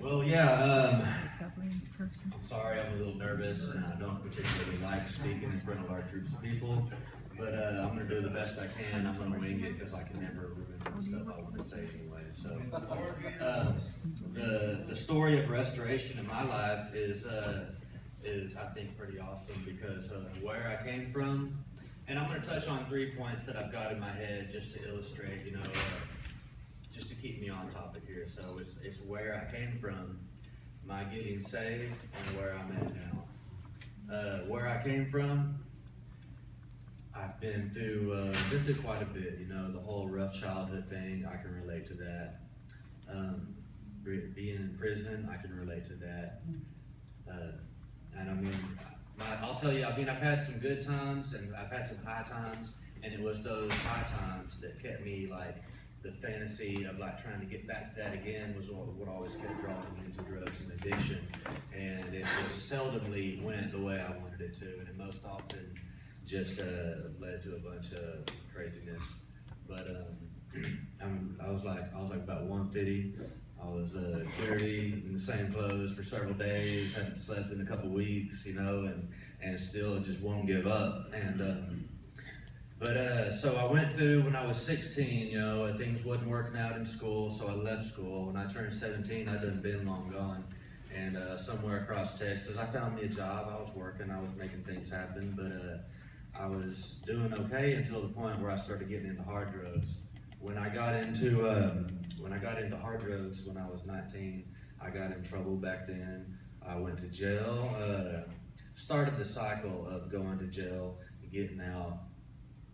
Well, I'm sorry, I'm a little nervous, and I don't particularly like speaking in front of large groups of people, but I'm going to do the best I can. I'm going to wing it because I can never remember the stuff I want to say anyway. So, the story of restoration in my life is I think pretty awesome because of where I came from, and I'm going to touch on 3 points that I've got in my head just to illustrate, just to keep me on topic here. So it's where I came from, my getting saved, and where I'm at now. Where I came from, I've been through quite a bit. The whole rough childhood thing. I can relate to that. Being in prison, I can relate to that. And I mean, I'll tell you, I've had some good times and I've had some high times, and it was those high times that kept me the fantasy of trying to get back to that again was what always kept drawing me into drugs and addiction, and it just seldomly went the way I wanted it to, and it most often just led to a bunch of craziness. But I was about 150. I was dirty in the same clothes for several days, hadn't slept in a couple weeks, and still just won't give up. And so I went through when I was 16, things wasn't working out in school, so I left school. When I turned 17, I'd done been long gone. And somewhere across Texas, I found me a job. I was working, I was making things happen, but I was doing okay until the point where I started getting into hard drugs. When I got into hard drugs when I was 19, I got in trouble back then. I went to jail, started the cycle of going to jail, getting out,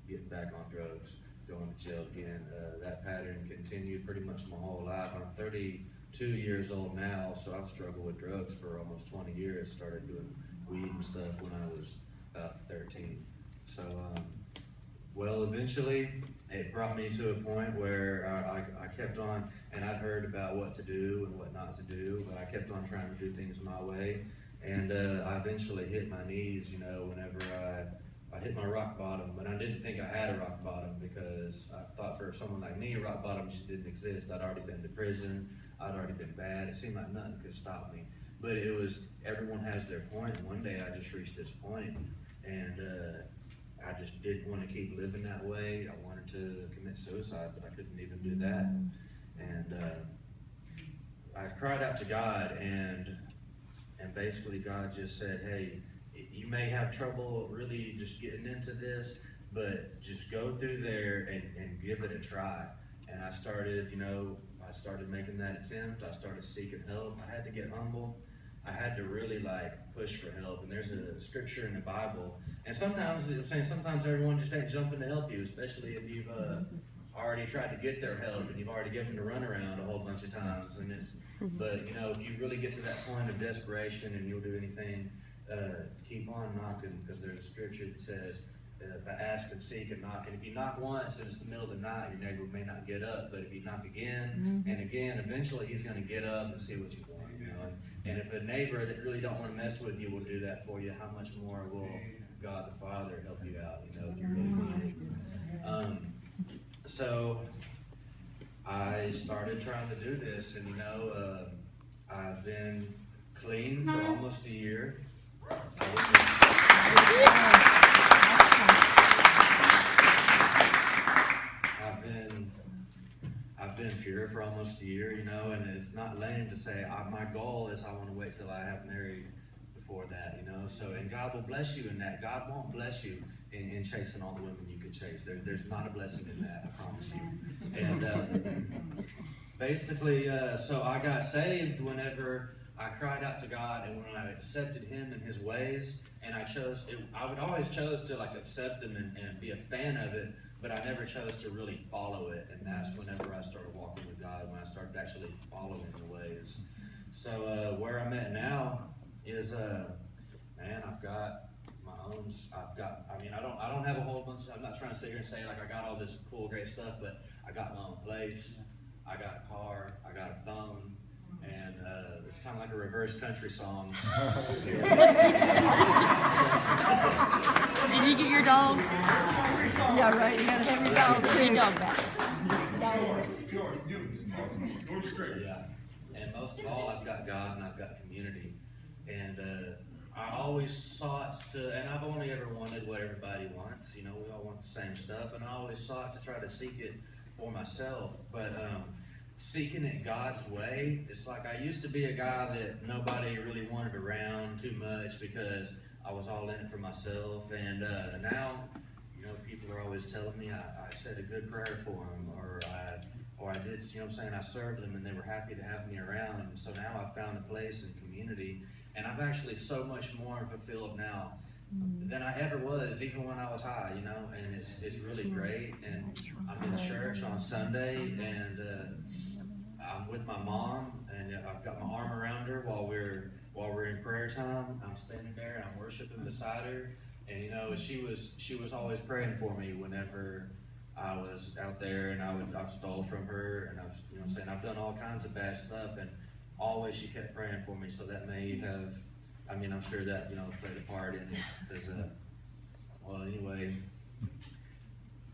getting back on drugs, going to jail again. That pattern continued pretty much my whole life. I'm 32 years old now, so I've struggled with drugs for almost 20 years. Started doing weed and stuff when I was about 13. So, eventually it brought me to a point where I kept on, and I'd heard about what to do and what not to do, but I kept on trying to do things my way. And I eventually hit my knees, whenever I hit my rock bottom, but I didn't think I had a rock bottom because I thought for someone like me, a rock bottom just didn't exist. I'd already been to prison. I'd already been bad. It seemed like nothing could stop me. But it was, everyone has their point, and one day I just reached this point, and I just didn't want to keep living that way. I wanted to commit suicide, but I couldn't even do that. And I cried out to God, and basically God just said, hey, you may have trouble really just getting into this, but just go through there and give it a try. And I started, making that attempt. I started seeking help. I had to get humble. I had to really push for help. And there's a scripture in the Bible. And sometimes everyone just ain't jumping to help you, especially if you've already tried to get their help and you've already given the runaround a whole bunch of times. But if you really get to that point of desperation and you'll do anything, keep on knocking, because there's a scripture that says, ask and seek and knock. And if you knock once and it's the middle of the night, your neighbor may not get up. But if you knock again and again, eventually he's going to get up and see what you want. And if a neighbor that really don't want to mess with you will do that for you, how much more will God the Father help you out? If you really need it. So I started trying to do this, and I've been clean for almost a year. I've been pure for almost a year, and it's not lame to say my goal is I want to wait till I have married before that, So, and God will bless you in that. God won't bless you in chasing all the women you could chase. There's not a blessing in that, I promise you. And basically, so I got saved whenever I cried out to God, and when I accepted Him and His ways, and I would always chose to accept Him and be a fan of it, but I never chose to really follow it. And that's whenever I started walking with God, when I started actually following the ways. So where I'm at now is, I've got my own. I don't have a whole bunch. I'm not trying to sit here and say I got all this cool, great stuff, but I got my own place. I got a car. I got a phone. And it's kind of like a reverse country song. Did you get your dog? Yeah, right. You gotta have your dog. Your dog back. Yours. Yours great. Yeah. And most of all, I've got God and I've got community. And I always sought to, and I've only ever wanted what everybody wants. You know, we all want the same stuff. And I always sought to try to seek it for myself. But seeking it God's way, it's like I used to be a guy that nobody really wanted around too much because I was all in it for myself. And now, you know, people are always telling me I said a good prayer for them, or I did, you know what I'm saying, I served them and they were happy to have me around. And so now I've found a place in community, and I'm actually so much more fulfilled now than I ever was, even when I was high, you know, and it's really great. And I'm in church on Sunday, and I'm with my mom, and I've got my arm around her while we're in prayer time. I'm standing there and I'm worshiping beside her, and you know, she was always praying for me whenever I was out there, and I've stole from her, and I've, you know, saying I've done all kinds of bad stuff, and always she kept praying for me. So that may have, I mean, I'm sure that, you know, played a part in it. Because, well, anyway,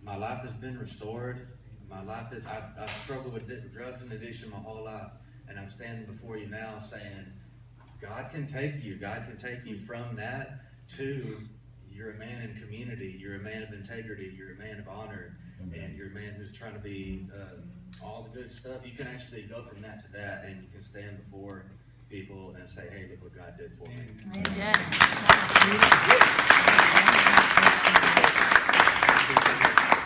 my life has been restored. My life is, I've struggled with drugs and addiction my whole life, and I'm standing before you now saying, God can take you. God can take you from that to you're a man in community. You're a man of integrity. You're a man of honor, and you're a man who's trying to be all the good stuff. You can actually go from that to that, and you can stand before people and say, "Hey, look what God did for me." Yes.